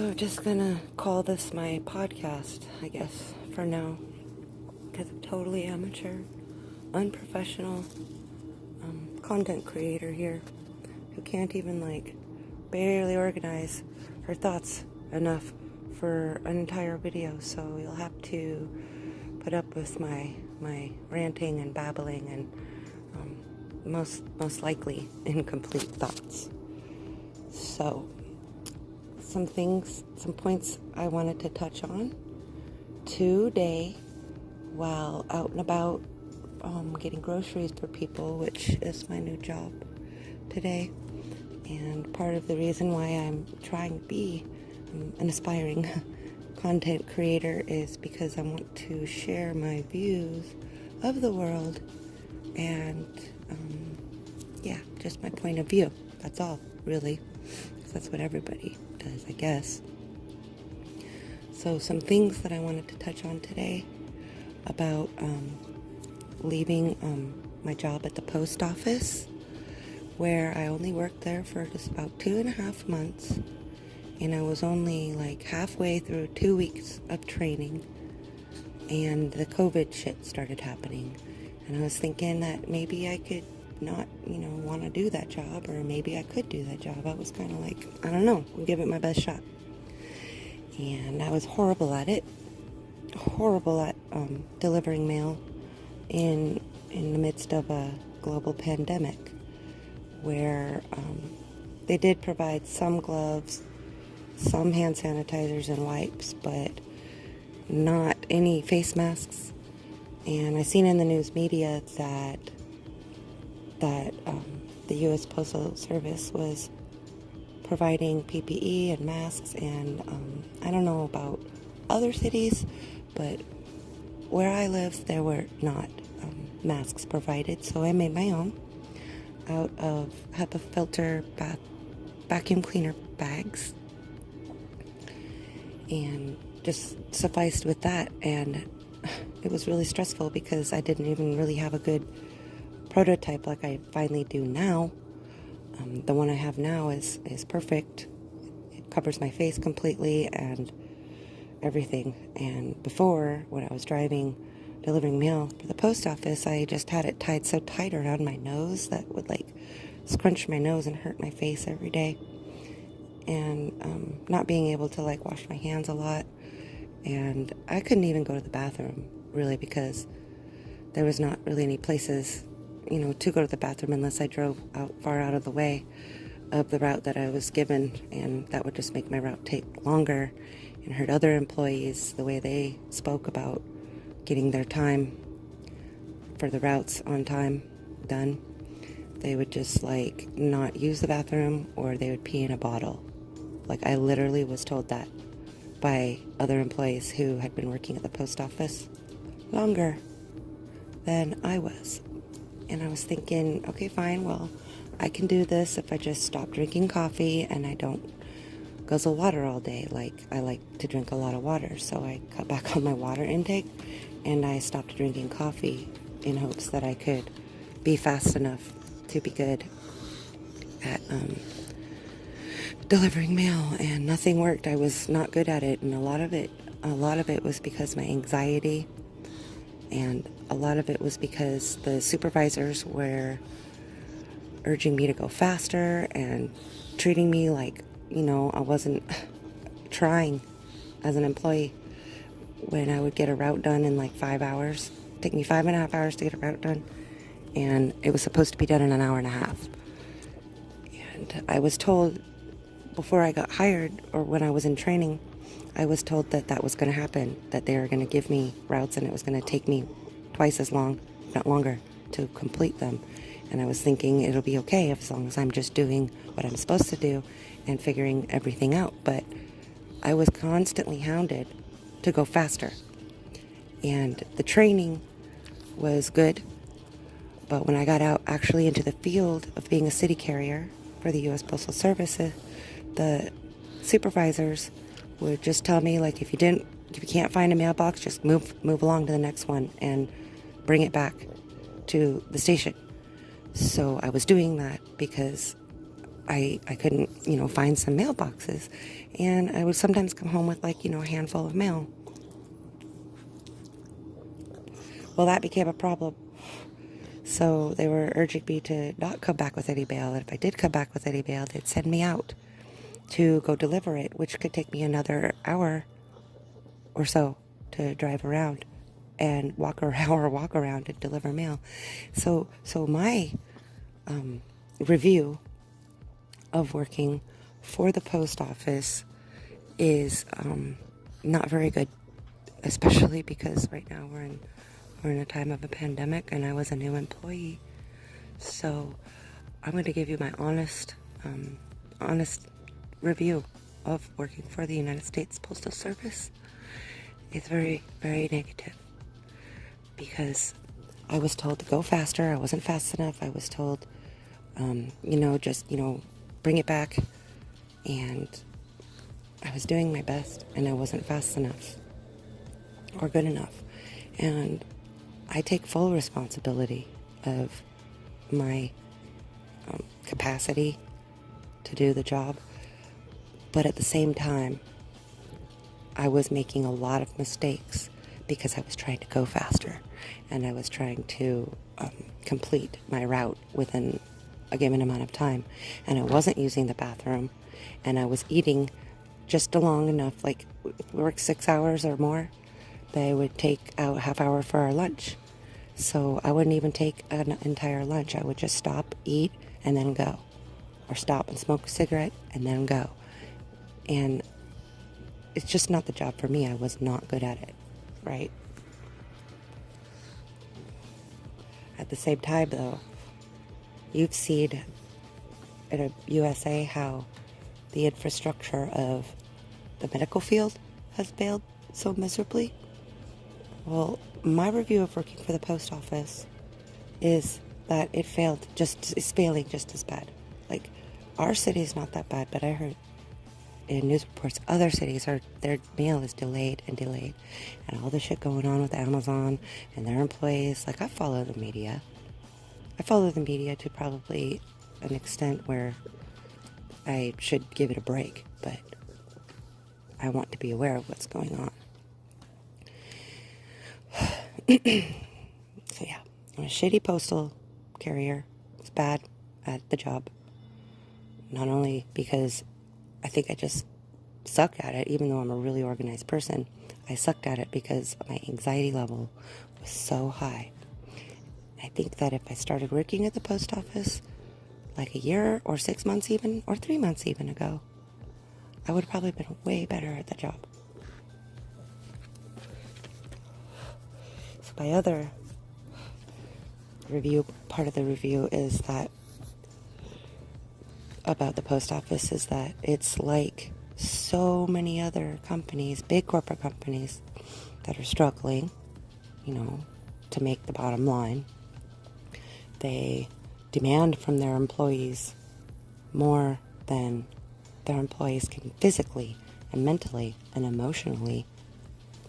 I'm just gonna call this my podcast, I guess, for now. Because I'm totally amateur, unprofessional content creator here who can't even, barely organize her thoughts enough for an entire video. So you'll have to put up with my ranting and babbling and most likely incomplete thoughts. So, some points I wanted to touch on today while out and about getting groceries for people, which is my new job today. And part of the reason why I'm trying to be an aspiring content creator is because I want to share my views of the world and just my point of view. That's all, really. That's what everybody does, I guess. So some things that I wanted to touch on today about leaving my job at the post office, where I only worked there for just about 2.5 months, and I was only halfway through 2 weeks of training, and the COVID shit started happening, and I was thinking that maybe I could not, want to do that job, or maybe I could do that job. I was kind of I don't know, I'll give it my best shot. And I was horrible at it, horrible at delivering mail in the midst of a global pandemic, where they did provide some gloves, some hand sanitizers and wipes, but not any face masks. And I seen in the news media that the U.S. Postal Service was providing PPE and masks, and I don't know about other cities, but where I live, there were not masks provided, so I made my own out of HEPA filter vacuum cleaner bags, and just sufficed with that. And it was really stressful because I didn't even really have a good prototype like I finally do now. The one I have now is perfect. It covers my face completely and everything. And before, when I was delivering mail for the post office, I just had it tied so tight around my nose that would scrunch my nose and hurt my face every day. And not being able to wash my hands a lot. And I couldn't even go to the bathroom, really, because there was not really any places to go to the bathroom unless I drove far out of the way of the route that I was given, and that would just make my route take longer and hurt other employees the way they spoke about getting their time for the routes on time done. They would just not use the bathroom, or they would pee in a bottle. I literally was told that by other employees who had been working at the post office longer than I was. And I was thinking, okay, fine, well, I can do this if I just stop drinking coffee and I don't guzzle water all day. I like to drink a lot of water, so I cut back on my water intake, and I stopped drinking coffee in hopes that I could be fast enough to be good at delivering mail. And nothing worked. I was not good at it, and a lot of it was because my anxiety, and a lot of it was because the supervisors were urging me to go faster and treating me like, I wasn't trying as an employee. When I would get a route done in 5 hours, take me 5.5 hours to get a route done, and it was supposed to be done in an hour and a half. And I was told before I got hired, or when I was in training, I was told that was going to happen, that they were going to give me routes and it was going to take me twice as long, if not longer, to complete them. And I was thinking it'll be okay as long as I'm just doing what I'm supposed to do and figuring everything out. But I was constantly hounded to go faster. And the training was good, but when I got out actually into the field of being a city carrier for the U.S. Postal Service, the supervisors would just tell me, if you can't find a mailbox, just move along to the next one and bring it back to the station. So I was doing that because I couldn't, find some mailboxes. And I would sometimes come home with, like, a handful of mail. Well, that became a problem. So they were urging me to not come back with any mail. And if I did come back with any mail, they'd send me out to go deliver it, which could take me another hour or so to drive around and walk around and deliver mail. So my review of working for the post office is not very good, especially because right now we're in a time of a pandemic, and I was a new employee. So I'm going to give you my honest review of working for the United States Postal Service. It's very, very negative because I was told to go faster. I wasn't fast enough. I was told, bring it back. And I was doing my best, and I wasn't fast enough or good enough. And I take full responsibility of my capacity to do the job. But at the same time, I was making a lot of mistakes because I was trying to go faster, and I was trying to complete my route within a given amount of time. And I wasn't using the bathroom, and I was eating just long enough, like we work 6 hours or more. They would take out a half hour for our lunch. So I wouldn't even take an entire lunch. I would just stop, eat, and then go. Or stop and smoke a cigarette and then go. And it's just not the job for me. I was not good at it, right? At the same time, though, you've seen in a USA how the infrastructure of the medical field has failed so miserably. Well, my review of working for the post office is that it's failing just as bad. Like, our city is not that bad, but I heard in news reports other cities their mail is delayed, and all the shit going on with Amazon and their employees. Like, I follow the media to probably an extent where I should give it a break, but I want to be aware of what's going on. So yeah, I'm a shitty postal carrier. It's bad at the job. Not only because I think I just suck at it, even though I'm a really organized person, I sucked at it because my anxiety level was so high. I think that if I started working at the post office like a year or 6 months even, or 3 months even ago, I would have probably been way better at the job. So my other part of the review is that about the post office is that it's like so many other companies, big corporate companies that are struggling, to make the bottom line. They demand from their employees more than their employees can physically and mentally and emotionally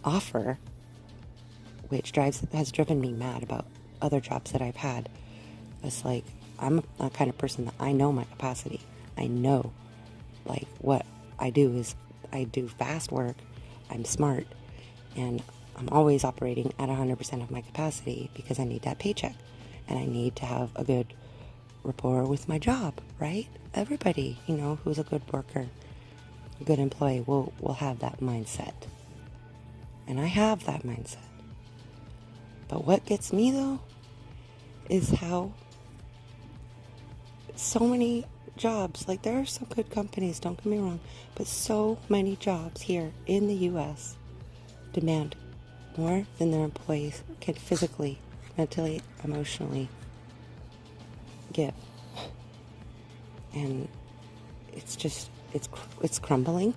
offer, which has driven me mad about other jobs that I've had. It's like, I'm a kind of person that I know my capacity. I know, like, what I do is I do fast work, I'm smart, and I'm always operating at 100% of my capacity because I need that paycheck, and I need to have a good rapport with my job, right? Everybody, who's a good worker, a good employee will have that mindset. And I have that mindset. But what gets me, though, is how so many jobs, like, there are some good companies, don't get me wrong, but so many jobs here in the U.S. demand more than their employees can physically, mentally, emotionally give. And it's crumbling.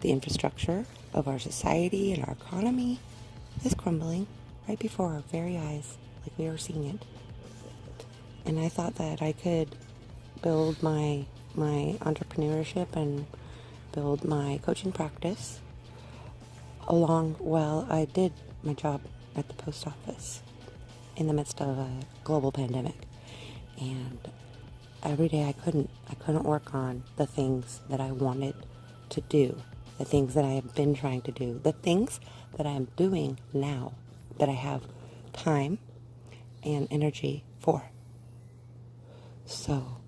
The infrastructure of our society and our economy is crumbling right before our very eyes, like we are seeing it. And I thought that I could build my entrepreneurship and build my coaching practice along while I did my job at the post office in the midst of a global pandemic. And every day I couldn't work on the things that I wanted to do, the things that I have been trying to do, the things that I am doing now that I have time and energy for. So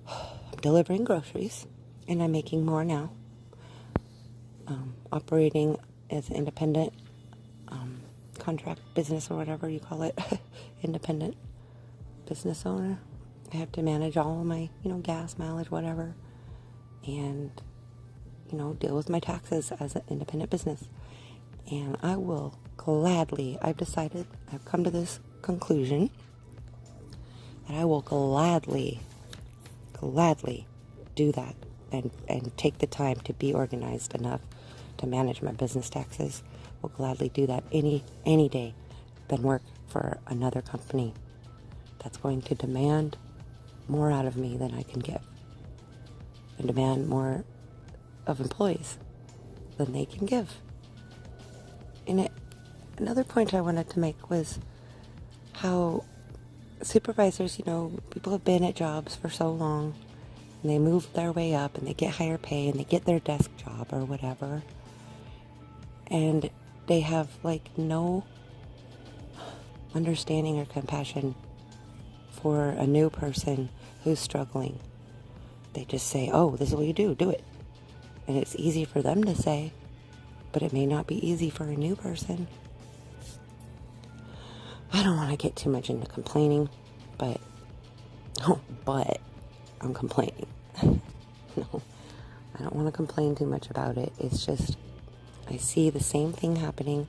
I'm delivering groceries and I'm making more now. Operating as an independent contract business or whatever you call it, independent business owner. I have to manage all of my, gas, mileage, whatever, and, deal with my taxes as an independent business. And I will gladly, I've come to this conclusion that I will gladly do that and take the time to be organized enough to manage my business taxes. Will gladly do that any day than work for another company that's going to demand more out of me than I can give, and demand more of employees than they can give. And another point I wanted to make was how supervisors, people have been at jobs for so long, and they move their way up, and they get higher pay, and they get their desk job or whatever, and they have no understanding or compassion for a new person who's struggling. They just say, oh, this is what you do it. And it's easy for them to say, but it may not be easy for a new person. I don't want to get too much into complaining, but I'm complaining. No, I don't want to complain too much about it. It's just, I see the same thing happening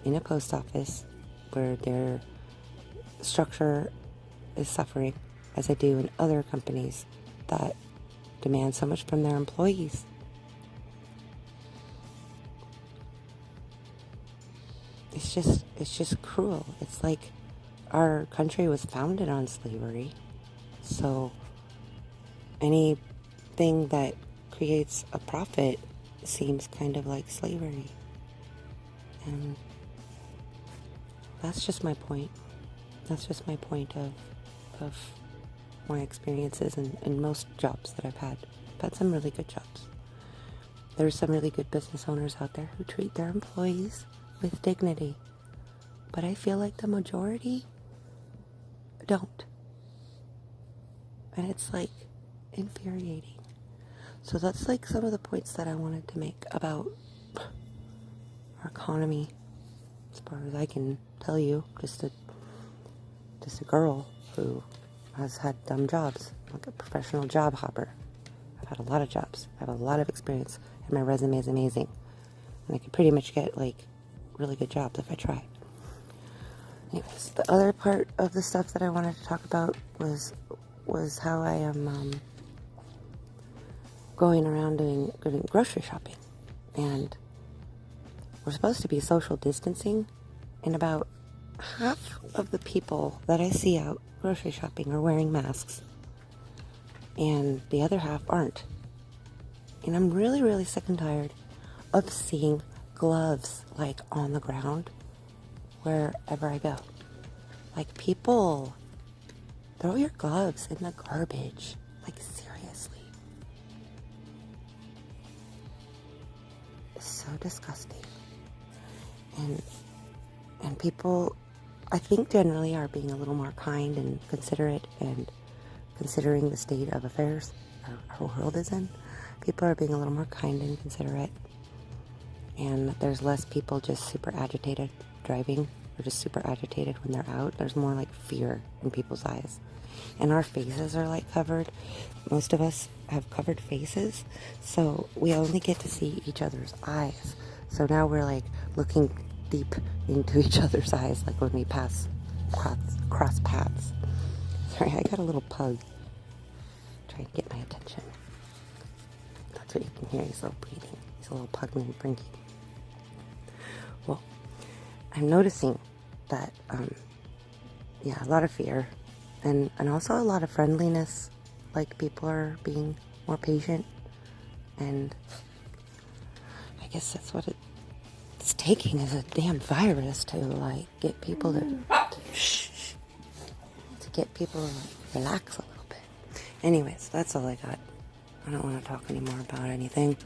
in a post office where their structure is suffering as I do in other companies that demand so much from their employees. It's just cruel. It's like our country was founded on slavery. So anything that creates a profit seems kind of like slavery. And that's just my point. That's just my point of my experiences in most jobs that I've had. I've had some really good jobs. There's some really good business owners out there who treat their employees with dignity. But I feel like the majority don't. And it's infuriating. So that's some of the points that I wanted to make about our economy, as far as I can tell you. Just a girl who has had dumb jobs, like a professional job hopper. I've had a lot of jobs. I have a lot of experience, and my resume is amazing. And I could pretty much get really good jobs if I tried. Anyways, the other part of the stuff that I wanted to talk about was how I am going around doing grocery shopping. And we're supposed to be social distancing, and about half of the people that I see out grocery shopping are wearing masks, and the other half aren't. And I'm really, really sick and tired of seeing gloves on the ground wherever I go. People, throw your gloves in the garbage. Seriously. It's so disgusting. And people, I think, generally are being a little more kind and considerate, and considering the state of affairs our world is in, people are being a little more kind and considerate. And there's less people just super agitated driving, or just super agitated when they're out. There's more fear in people's eyes. And our faces are covered. Most of us have covered faces, so we only get to see each other's eyes. So now we're looking deep into each other's eyes, when we cross paths. Sorry, I got a little pug trying to get my attention. That's what you can hear. He's a little breathing. He's a little pug named Brinky. Well, I'm noticing that, a lot of fear, and also a lot of friendliness. People are being more patient, and I guess that's what it's taking, is a damn virus to get people to get people to relax a little bit. Anyways, that's all I got. I don't want to talk anymore about anything.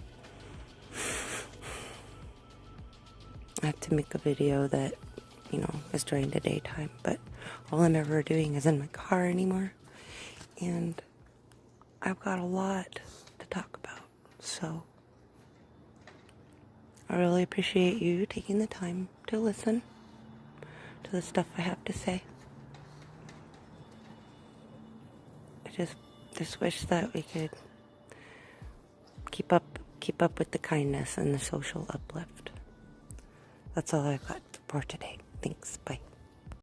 I have to make a video that, is during the daytime, but all I'm ever doing is in my car anymore. And I've got a lot to talk about. So I really appreciate you taking the time to listen to the stuff I have to say. I just wish that we could keep up with the kindness and the social uplift. That's all I've got for today. Thanks. Bye.